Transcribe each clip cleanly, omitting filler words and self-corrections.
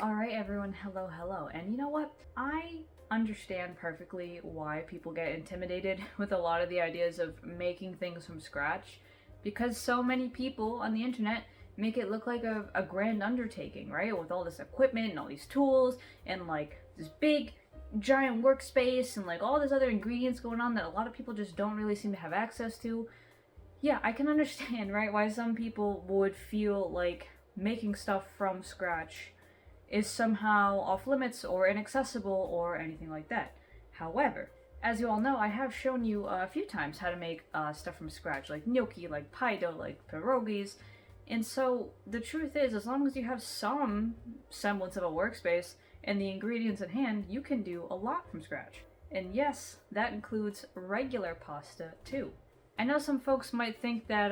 Alright everyone, hello. And you know what? I understand perfectly why people get intimidated with a lot of the ideas of making things from scratch, because so many people on the internet make it look like a grand undertaking, right? With all this equipment and all these tools and like this big giant workspace and like all this other ingredients going on that a lot of people just don't really seem to have access to. Yeah, I can understand, right, why some people would feel like making stuff from scratch is somehow off limits or inaccessible or anything like that. However, as you all know, I have shown you a few times how to make stuff from scratch, like gnocchi, like pie dough, like pierogies. And so the truth is, as long as you have some semblance of a workspace and the ingredients at hand, you can do a lot from scratch. And yes, that includes regular pasta too. I know some folks might think that,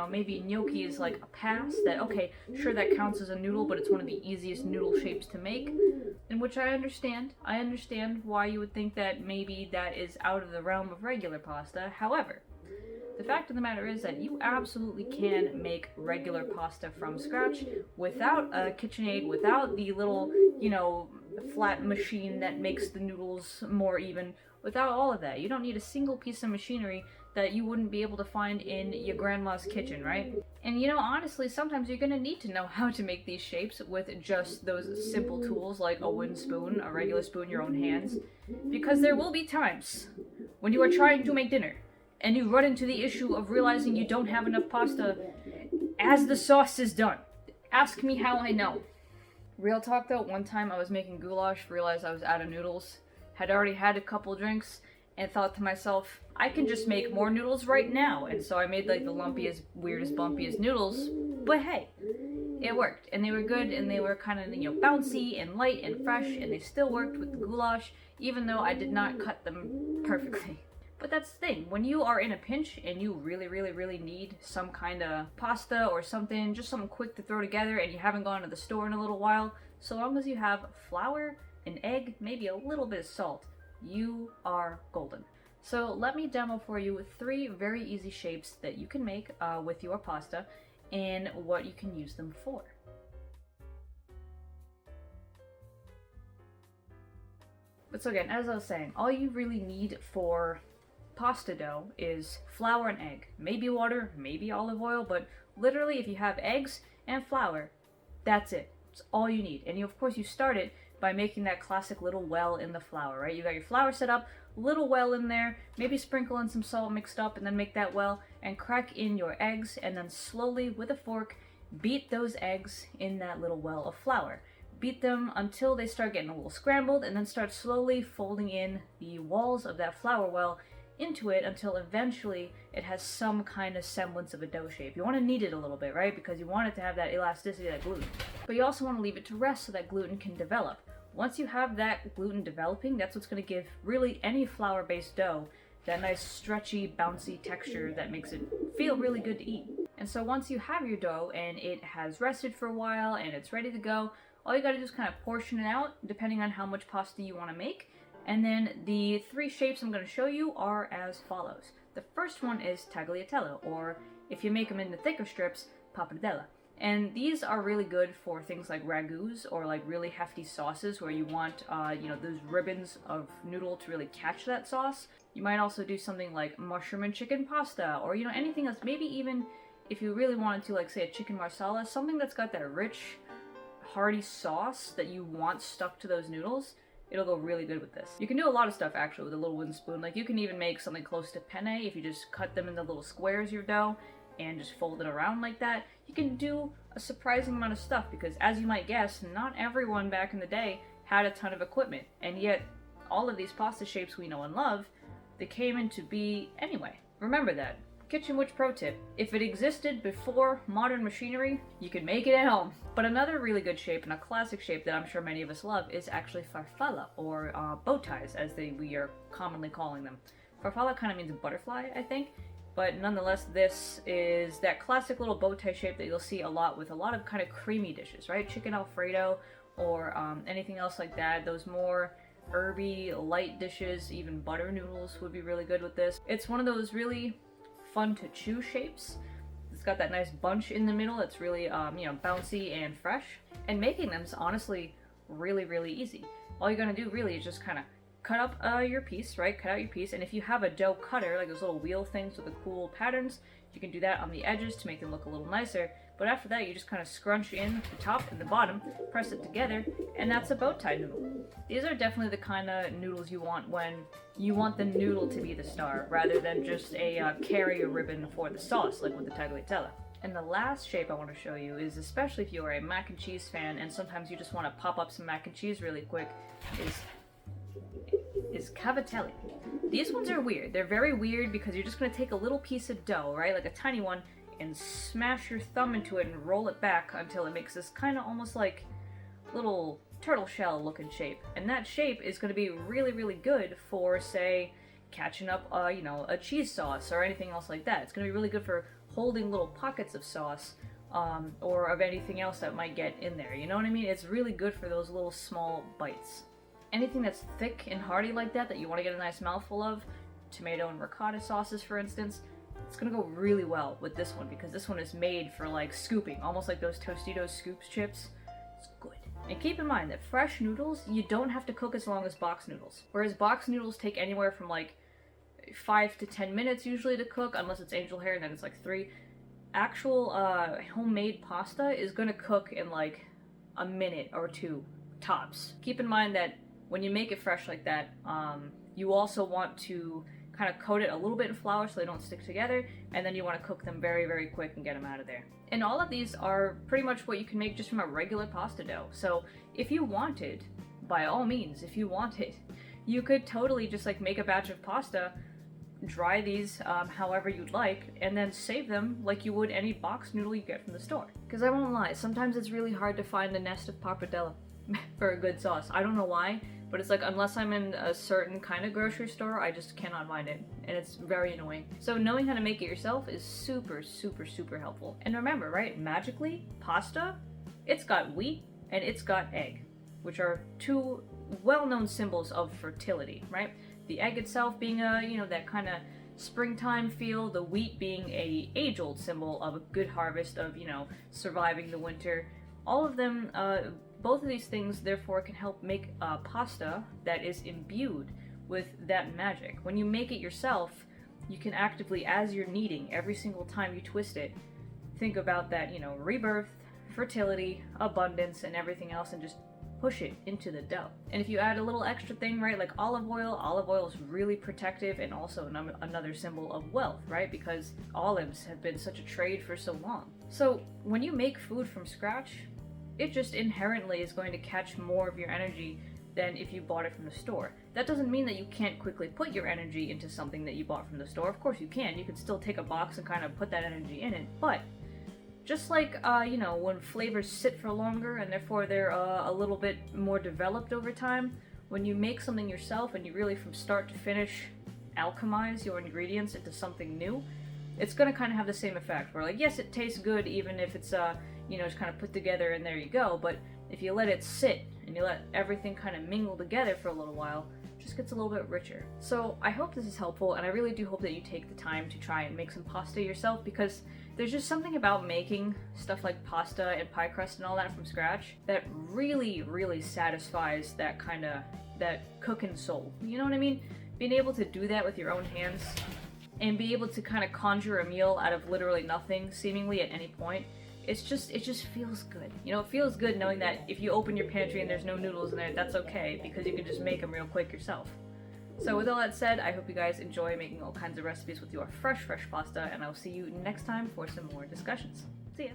maybe gnocchi is like a pass, that, okay, sure, that counts as a noodle, but it's one of the easiest noodle shapes to make, in which I understand. I understand why you would think that maybe that is out of the realm of regular pasta. However, the fact of the matter is that you absolutely can make regular pasta from scratch without a KitchenAid, without the little, flat machine that makes the noodles more even, without all of that. You don't need a single piece of machinery that you wouldn't be able to find in your grandma's kitchen, right? And honestly, sometimes you're gonna need to know how to make these shapes with just those simple tools like a wooden spoon, a regular spoon, your own hands, because there will be times when you are trying to make dinner and you run into the issue of realizing you don't have enough pasta as the sauce is done. Ask me how I know. Real talk though, one time I was making goulash, realized I was out of noodles, had already had a couple drinks, and thought to myself, I can just make more noodles right now. And so I made like the lumpiest, weirdest, bumpiest noodles, but hey, it worked. And they were good, and they were kind of, bouncy and light and fresh, and they still worked with the goulash, even though I did not cut them perfectly. But that's the thing, when you are in a pinch and you really need some kind of pasta or something, just something quick to throw together, and you haven't gone to the store in a little while, so long as you have flour, an egg, maybe a little bit of salt, you are golden. So let me demo for you 3 very easy shapes that you can make with your pasta and what you can use them for. But so again, as I was saying, all you really need for pasta dough is flour and egg. Maybe water, maybe olive oil, but literally if you have eggs and flour, that's it. It's all you need. And of course you start it by making that classic little well in the flour, right? You got your flour set up, little well in there, maybe sprinkle in some salt mixed up, and then make that well, and crack in your eggs, and then slowly with a fork beat those eggs in that little well of flour. Beat them until they start getting a little scrambled, and then start slowly folding in the walls of that flour well into it until eventually it has some kind of semblance of a dough shape. You want to knead it a little bit, right? Because you want it to have that elasticity, that gluten. But you also want to leave it to rest so that gluten can develop. Once you have that gluten developing, that's what's going to give really any flour-based dough that nice stretchy, bouncy texture that makes it feel really good to eat. And so once you have your dough and it has rested for a while and it's ready to go, all you got to do is kind of portion it out depending on how much pasta you want to make. And then the 3 shapes I'm going to show you are as follows. The first one is tagliatelle, or if you make them into thicker strips, pappardelle. And these are really good for things like ragus or like really hefty sauces where you want, those ribbons of noodle to really catch that sauce. You might also do something like mushroom and chicken pasta, or, anything else. Maybe even if you really wanted to, like, say, a chicken marsala, something that's got that rich, hearty sauce that you want stuck to those noodles. It'll go really good with this. You can do a lot of stuff actually with a little wooden spoon. Like you can even make something close to penne if you just cut them into little squares, your dough, and just fold it around like that. You can do a surprising amount of stuff because, as you might guess, not everyone back in the day had a ton of equipment. And yet, all of these pasta shapes we know and love, they came into be anyway. Remember that. Kitchen Witch pro tip, if it existed before modern machinery, you could make it at home. But another really good shape and a classic shape that I'm sure many of us love is actually farfalle, or bow ties as we are commonly calling them. Farfalle kind of means butterfly, I think, but nonetheless this is that classic little bow tie shape that you'll see a lot with a lot of kind of creamy dishes, right? Chicken Alfredo or anything else like that. Those more herby, light dishes, even butter noodles would be really good with this. It's one of those really fun to chew shapes. It's got that nice bunch in the middle that's really, bouncy and fresh. And making them is honestly really, really easy. All you're gonna do really is just kind of cut up your piece, right? Cut out your piece, and if you have a dough cutter, like those little wheel things with the cool patterns, you can do that on the edges to make them look a little nicer. But after that, you just kind of scrunch in the top and the bottom, press it together, and that's a bow tie noodle. These are definitely the kind of noodles you want when you want the noodle to be the star, rather than just a carrier ribbon for the sauce, like with the tagliatelle. And the last shape I want to show you is, especially if you are a mac and cheese fan and sometimes you just want to pop up some mac and cheese really quick, is cavatelli. These ones are weird. They're very weird because you're just going to take a little piece of dough, right, like a tiny one, and smash your thumb into it and roll it back until it makes this kind of almost like little turtle shell looking shape. And that shape is going to be really, really good for, say, catching up, you know, a cheese sauce or anything else like that. It's going to be really good for holding little pockets of sauce or of anything else that might get in there. You know what I mean? It's really good for those little small bites. Anything that's thick and hearty like that you want to get a nice mouthful of, tomato and ricotta sauces for instance, it's gonna go really well with this one because this one is made for like scooping, almost like those Tostitos Scoops chips. It's good. And keep in mind that fresh noodles, you don't have to cook as long as box noodles. Whereas box noodles take anywhere from like 5 to 10 minutes usually to cook, unless it's angel hair and then it's like 3. Actual homemade pasta is gonna cook in like a minute or 2 tops. Keep in mind that when you make it fresh like that, you also want to kind of coat it a little bit in flour so they don't stick together, and then you want to cook them very, very quick and get them out of there. And all of these are pretty much what you can make just from a regular pasta dough. So if you wanted, by all means, if you wanted, you could totally just like make a batch of pasta, dry these however you'd like, and then save them like you would any box noodle you get from the store. Because I won't lie, sometimes it's really hard to find a nest of pappardelle for a good sauce. I don't know why, but it's like unless I'm in a certain kind of grocery store, I just cannot find it, and it's very annoying. So knowing how to make it yourself is super, super, super helpful. And remember, right, magically, pasta, it's got wheat and it's got egg, which are 2 well-known symbols of fertility, right? The egg itself being a, you know, that kind of springtime feel, the wheat being a age-old symbol of a good harvest of, you know, surviving the winter. All of them, both of these things therefore can help make pasta that is imbued with that magic. When you make it yourself, you can actively, as you're kneading, every single time you twist it, think about that, you know, rebirth, fertility, abundance, and everything else, and just push it into the dough. And if you add a little extra thing, right, like olive oil is really protective and also another symbol of wealth, right? Because olives have been such a trade for so long. So when you make food from scratch, it just inherently is going to catch more of your energy than if you bought it from the store. That doesn't mean that you can't quickly put your energy into something that you bought from the store. Of course you can. You can still take a box and kind of put that energy in it. But just like, you know, when flavors sit for longer and therefore they're a little bit more developed over time, when you make something yourself and you really from start to finish alchemize your ingredients into something new, it's going to kind of have the same effect. Where like, yes, it tastes good even if it's, you know, just kind of put together and there you go. But if you let it sit and you let everything kind of mingle together for a little while, it just gets a little bit richer. So I hope this is helpful, and I really do hope that you take the time to try and make some pasta yourself, because there's just something about making stuff like pasta and pie crust and all that from scratch that really, really satisfies that kind of, that cooking soul. You know what I mean? Being able to do that with your own hands and be able to kind of conjure a meal out of literally nothing, seemingly at any point, it just feels good. You know, it feels good knowing that if you open your pantry and there's no noodles in there, that's okay, because you can just make them real quick yourself. So with all that said, I hope you guys enjoy making all kinds of recipes with your fresh pasta, and I'll see you next time for some more discussions. See ya!